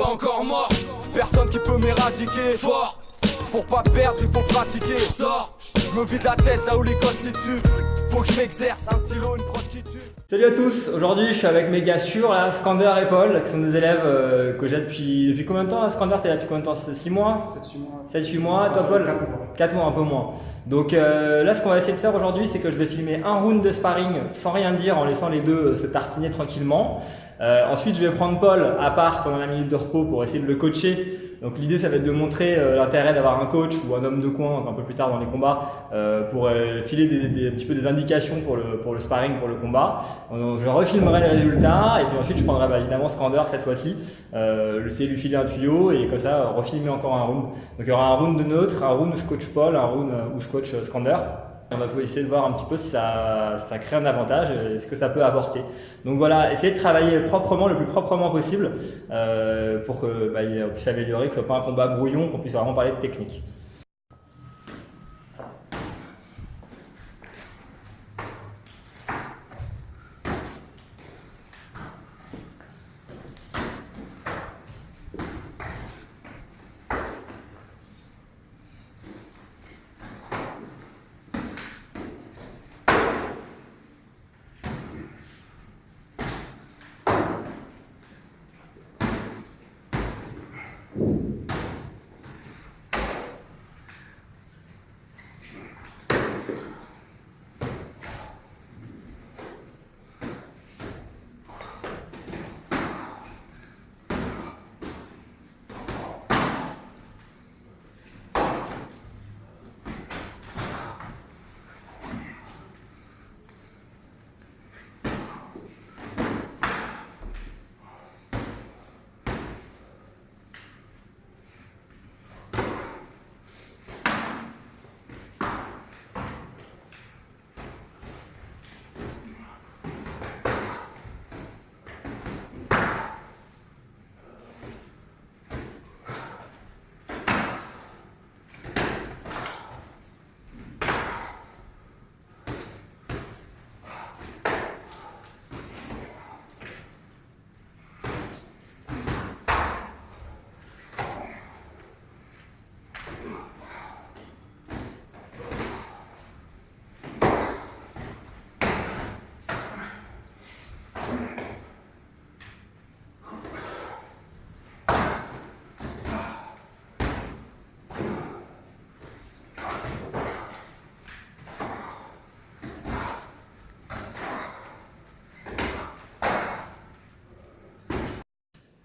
pas encore mort. Personne qui peut m'éradiquer. Fort, pour pas perdre il faut pratiquer. Sors, je me vide la tête là où les constituent. Faut que je m'exerce, un stylo, une prod qui tue. Salut à tous, aujourd'hui je suis avec mes gars sûrs, là, Skander et Paul, qui sont des élèves que j'ai depuis combien de temps? Skander, t'es là depuis combien de temps? 6 mois? 7-8 mois, toi Paul? 4 mois, un peu moins. Donc là ce qu'on va essayer de faire aujourd'hui, c'est que je vais filmer un round de sparring sans rien dire, en laissant les deux se tartiner tranquillement. Ensuite je vais prendre Paul à part pendant la minute de repos pour essayer de le coacher. Donc l'idée ça va être de montrer l'intérêt d'avoir un coach ou un homme de coin un peu plus tard dans les combats pour filer un petit peu des indications pour le sparring, pour le combat. Je refilmerai les résultats et puis ensuite je prendrai évidemment Skander cette fois-ci, essayer de lui filer un tuyau et comme ça refilmer encore un round. Donc il y aura un round de neutre, un round où je coach Paul, un round où je coach Skander. On va essayer de voir un petit peu si ça crée un avantage et ce que ça peut apporter. Donc voilà, essayer de travailler proprement, le plus proprement possible pour qu'on puisse améliorer, que ce soit pas un combat brouillon, qu'on puisse vraiment parler de technique.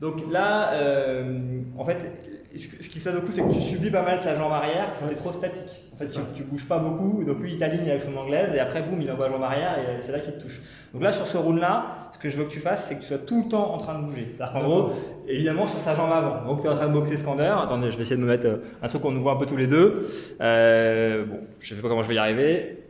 Donc là, en fait, ce qui se passe beaucoup, c'est que tu subis pas mal sa jambe arrière parce que tu es trop statique. En fait, tu bouges pas beaucoup, donc lui il t'aligne avec son anglaise et après boum, il envoie la jambe arrière et c'est là qu'il te touche. Donc là, sur ce round-là, ce que je veux que tu fasses, c'est que tu sois tout le temps en train de bouger. C'est-à-dire qu'en gros, évidemment sur sa jambe avant. Donc tu es en train de boxer Skander. Attendez, je vais essayer de me mettre un truc qu'on nous voit un peu tous les deux. Bon, je sais pas comment je vais y arriver.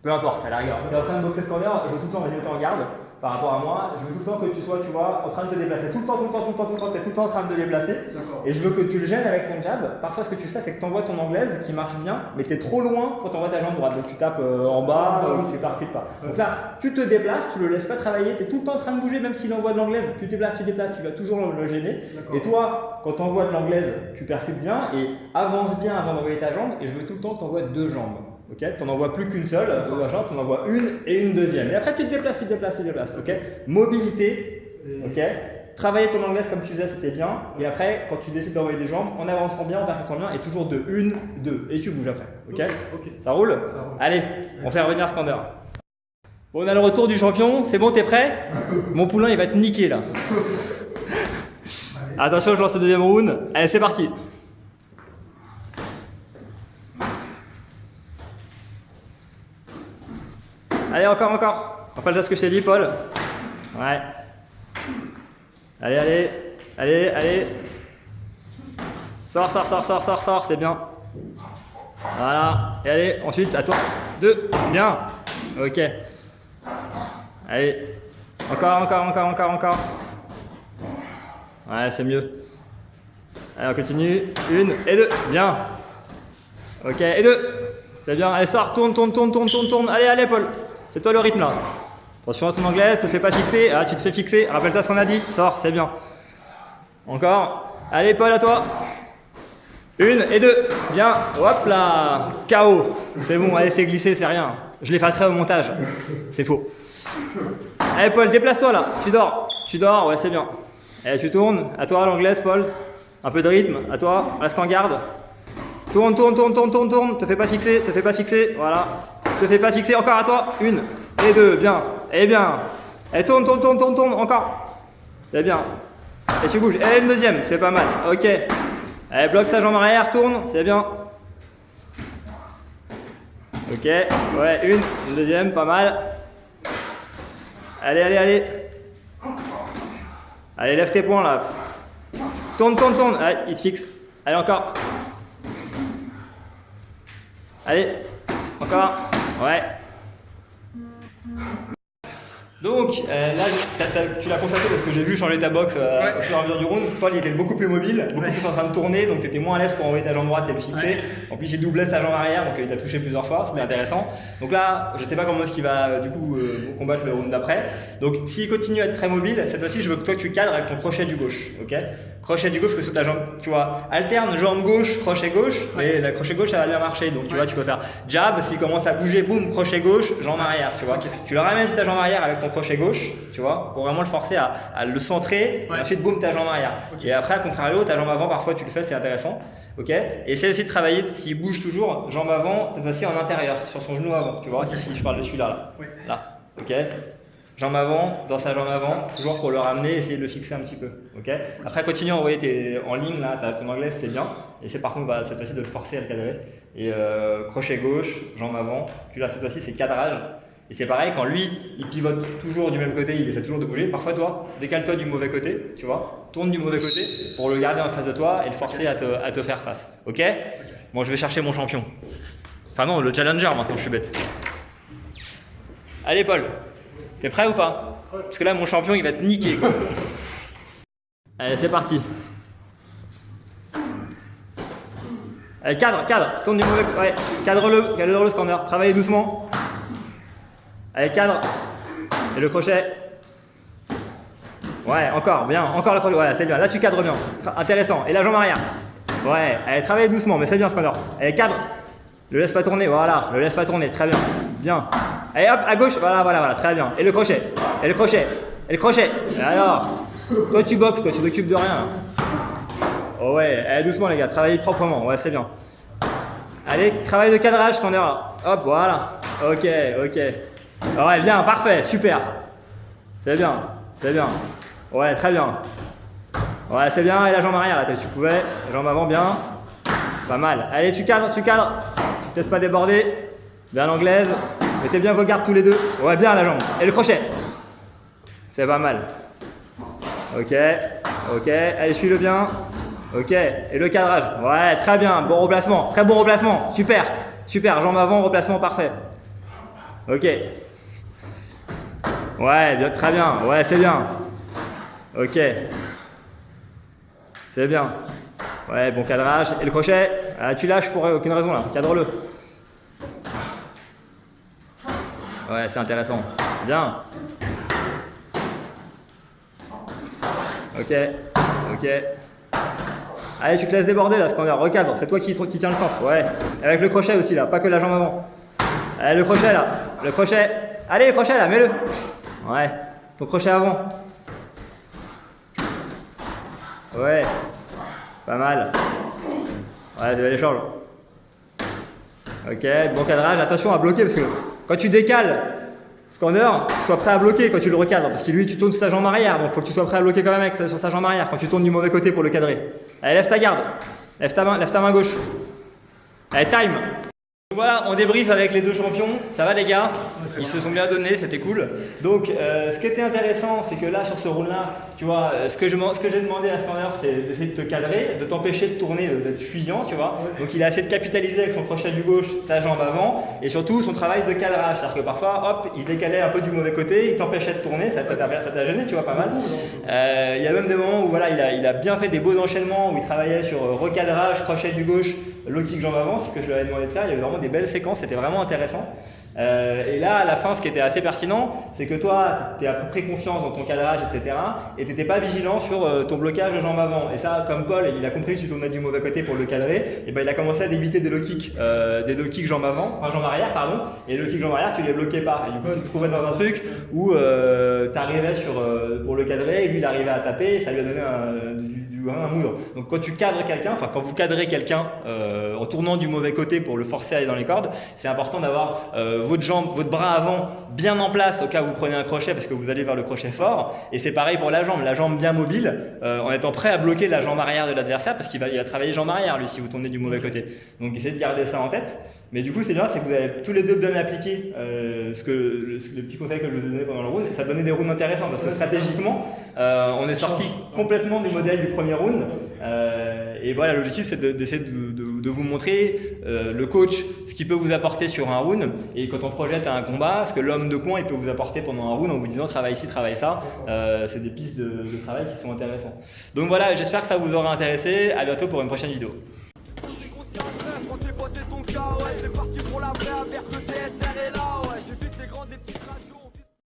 Peu importe, à la rigueur. Tu es en train de boxer Skander, je veux tout le temps, vas-y, mets-toi en garde. Par rapport à moi, je veux tout le temps que tu sois, tu vois, en train de te déplacer. Tout le temps, tu es tout le temps en train de te déplacer. Et je veux que tu le gênes avec ton jab. Parfois, ce que tu fais, c'est que tu envoies ton anglaise qui marche bien, mais tu es trop loin quand tu envoies ta jambe droite. Donc tu tapes en bas, c'est ça recule pas. Donc là, tu te déplaces, tu le laisses pas travailler, tu es tout le temps en train de bouger, même s'il envoie de l'anglaise, tu te déplaces, tu vas toujours le gêner. Et toi, quand tu envoies de l'anglaise, tu percutes bien et avance bien avant d'envoyer ta jambe. Et je veux tout le temps que tu envoies deux jambes. Ok, tu n'en envoies plus qu'une seule, tu en envoies une et une deuxième. Et après, tu te déplaces. Ok, mobilité. Ok, travailler ton anglaise comme tu faisais, c'était bien. Et après, quand tu décides d'envoyer des jambes, en avançant bien, en percutant bien, et toujours de une, deux. Et tu bouges après. Ok, ça roule. Allez, on fait revenir Skander. Bon, on a le retour du champion. C'est bon, t'es prêt? Mon poulain, il va te niquer là. Attention, je lance le deuxième round. Allez, c'est parti. Allez, encore. Rappelle-toi ce que je t'ai dit, Paul. Ouais. Allez. Sors, c'est bien. Voilà. Et allez, ensuite, à toi. 2. Bien. Ok. Allez. Encore. Ouais, c'est mieux. Allez, on continue. 1 et 2. Bien. Ok, et 2. C'est bien. Allez, sors, tourne. Allez, Paul. C'est toi le rythme là. Attention à son anglaise, te fais pas fixer. Ah, tu te fais fixer. Rappelle-toi ce qu'on a dit. Sors, c'est bien. Encore. Allez, Paul, à toi. 1 et 2. Bien. Hop là. KO. C'est bon, allez, c'est glissé, c'est rien. Je l'effacerai au montage. C'est faux. Allez, Paul, déplace-toi là. Tu dors. Tu dors, ouais, c'est bien. Allez, tu tournes. À toi, l'anglaise, Paul. Un peu de rythme. À toi. Reste en garde. Tourne, tourne, tourne, tourne, tourne, tourne. Te fais pas fixer, te fais pas fixer. Voilà. Te fais pas fixer. Encore à toi. 1 et 2. Bien. Et bien. Et tourne, tourne, tourne, tourne, tourne. Encore. C'est bien. Et tu bouges. Et une deuxième. C'est pas mal. Ok. Allez, bloque sa jambe arrière. Tourne. C'est bien. Ok. Ouais. Une deuxième. Pas mal. Allez, allez, allez. Allez, lève tes poings là. Tourne, tourne, tourne. Allez, il te fixe. Allez, encore. Allez, encore. Ouais. Donc là, tu l'as constaté parce que j'ai vu changer ta boxe au fur et à mesure du round. Paul, il était beaucoup plus mobile, beaucoup plus en train de tourner, donc tu étais moins à l'aise pour envoyer ta jambe droite et le fixer. En plus, il doublait sa jambe arrière, donc il t'a touché plusieurs fois, c'était intéressant. Donc là, je sais pas comment est-ce qu'il va du coup combattre le round d'après. Donc s'il continue à être très mobile, cette fois-ci, je veux que toi tu cadres avec ton crochet du gauche, ok? Crochet du gauche que sur ta jambe, tu vois, alterne jambe gauche, crochet gauche, et la crochet gauche, ça va bien marcher. Donc tu vois, tu peux faire jab, s'il commence à bouger, boum, crochet gauche, jambe arrière, tu vois. Tu le ramènes sur ta jambe arrière avec ton crochet gauche, tu vois, pour vraiment le forcer à le centrer, et ensuite boum, ta jambe arrière. Et après, à contrario, ta jambe avant, parfois tu le fais, c'est intéressant. Ok. Et essaie aussi de travailler, s'il bouge toujours, jambe avant, cette fois-ci en intérieur, sur son genou avant. Tu vois, ici, je parle de celui-là, là. Là. Ok. Jambe avant, dans sa jambe avant, toujours pour le ramener, essayer de le fixer un petit peu. Ok. Après, continue à envoyer tes en ligne, là, ton anglaise, c'est bien. Et c'est par contre, bah, cette fois-ci de le forcer à le cadrer. Et crochet gauche, jambe avant. Tu l'as cette fois-ci, c'est cadrage. Et c'est pareil, quand lui, il pivote toujours du même côté, il essaie toujours de bouger. Parfois, toi, décale-toi du mauvais côté, tu vois. Tourne du mauvais côté pour le garder en face de toi et le forcer à te faire face. Ok. Bon, je vais chercher mon champion. Enfin non, le challenger maintenant, je suis bête. Allez, Paul. T'es prêt ou pas? Parce que là, mon champion, il va te niquer, quoi. Allez, c'est parti. Allez, cadre, tourne du mauvais côté. Ouais, cadre-le ce corner. Travaillez doucement. Allez, cadre. Et le crochet. Ouais, encore, bien. Encore le crochet. Ouais, c'est bien. Là, tu cadres bien. Intéressant. Et la jambe arrière. Ouais, allez, travaillez doucement, mais c'est bien ce corner. Allez, cadre. Le laisse pas tourner. Voilà, le laisse pas tourner. Très bien. Bien. Allez, hop, à gauche. Voilà, très bien. Et le crochet. Et le crochet. Et le crochet. Et alors, toi, tu boxes, toi, tu t'occupes de rien. Oh ouais, allez, doucement, les gars. Travaillez proprement. Ouais, c'est bien. Allez, travail de cadrage, corner là. Hop, voilà. Ok. Ouais, bien, parfait, super. C'est bien. Ouais, très bien. Ouais, c'est bien. Et la jambe arrière, là, tu pouvais. La jambe avant, bien. Pas mal. Allez, tu cadres. Tu te laisses pas déborder. Bien l'anglaise. Mettez bien vos gardes tous les deux. Ouais, bien la jambe. Et le crochet. C'est pas mal. Ok. Allez, suis-le bien. Ok. Et le cadrage. Ouais, très bien. Bon replacement. Très bon replacement. Super. Jambe avant, replacement parfait. Ok. Ouais, bien, très bien. Ouais, c'est bien. Ok. C'est bien. Ouais, bon cadrage. Et le crochet, tu lâches pour aucune raison là. Cadre-le. Ouais, c'est intéressant. Bien. Ok. Allez, tu te laisses déborder là, ce corner. Recadre. C'est toi qui tiens le centre. Ouais. Avec le crochet aussi là, pas que la jambe avant. Allez, le crochet là. Allez, le crochet là, mets-le. Ouais. Ton crochet avant. Ouais. Pas mal. Ouais, de l'échange. Ok, bon cadrage. Attention à bloquer parce que quand tu décales ce corner, sois prêt à bloquer quand tu le recadres. Parce que lui, tu tournes sa jambe arrière. Donc il faut que tu sois prêt à bloquer quand même sur sa jambe arrière quand tu tournes du mauvais côté pour le cadrer. Allez, lève ta garde. Lève ta main gauche. Allez, time. Voilà, on débrief avec les deux champions. Ça va les gars? Ils se sont bien donnés, c'était cool. Donc ce qui était intéressant, c'est que là sur ce round là, tu vois, ce que j'ai demandé à ce corner, c'est d'essayer de te cadrer, de t'empêcher de tourner, d'être fuyant, tu vois. Donc il a essayé de capitaliser avec son crochet du gauche sa jambe avant et surtout son travail de cadrage. C'est-à-dire que parfois, hop, il décalait un peu du mauvais côté, il t'empêchait de tourner, ça t'a gêné, tu vois, pas mal. Il y a même des moments où voilà, il a bien fait des beaux enchaînements où il travaillait sur recadrage, crochet du gauche, low kick jambe avant, c'est ce que je lui avais demandé de faire. Il y avait vraiment des belles séquences, c'était vraiment intéressant. Et là, à la fin, ce qui était assez pertinent, c'est que toi, tu as pris confiance dans ton cadrage, etc. Et tu n'étais pas vigilant sur ton blocage de jambe avant. Et ça, comme Paul, il a compris que tu tournais du mauvais côté pour le cadrer, et ben il a commencé à débiter des low kicks jambe arrière, pardon. Et le kick jambe arrière, tu les bloquais pas. Et du coup, tu te trouvais dans un truc où tu arrivais pour le cadrer, et lui, il arrivait à taper, et ça lui a donné un mood. Donc quand tu cadres quelqu'un, enfin quand vous cadrez quelqu'un en tournant du mauvais côté pour le forcer à aller dans les cordes, c'est important d'avoir votre bras avant bien en place au cas où vous prenez un crochet parce que vous allez vers le crochet fort. Et c'est pareil pour la jambe bien mobile en étant prêt à bloquer la jambe arrière de l'adversaire parce qu'il va travailler jambe arrière lui si vous tournez du mauvais côté. Donc essayez de garder ça en tête. Mais du coup c'est bien, c'est que vous avez tous les deux bien appliqué le petit conseil que je vous ai donné pendant le round, et ça donnait des rounds intéressants parce que stratégiquement on est sorti complètement du modèle du premier round. Et voilà, l'objectif c'est d'essayer de vous montrer le coach ce qu'il peut vous apporter sur un round, et quand on projette à un combat, ce que l'homme de coin il peut vous apporter pendant un round en vous disant travaille ici, travaille ça. C'est des pistes de travail qui sont intéressantes. Donc voilà, j'espère que ça vous aura intéressé. À bientôt pour une prochaine vidéo.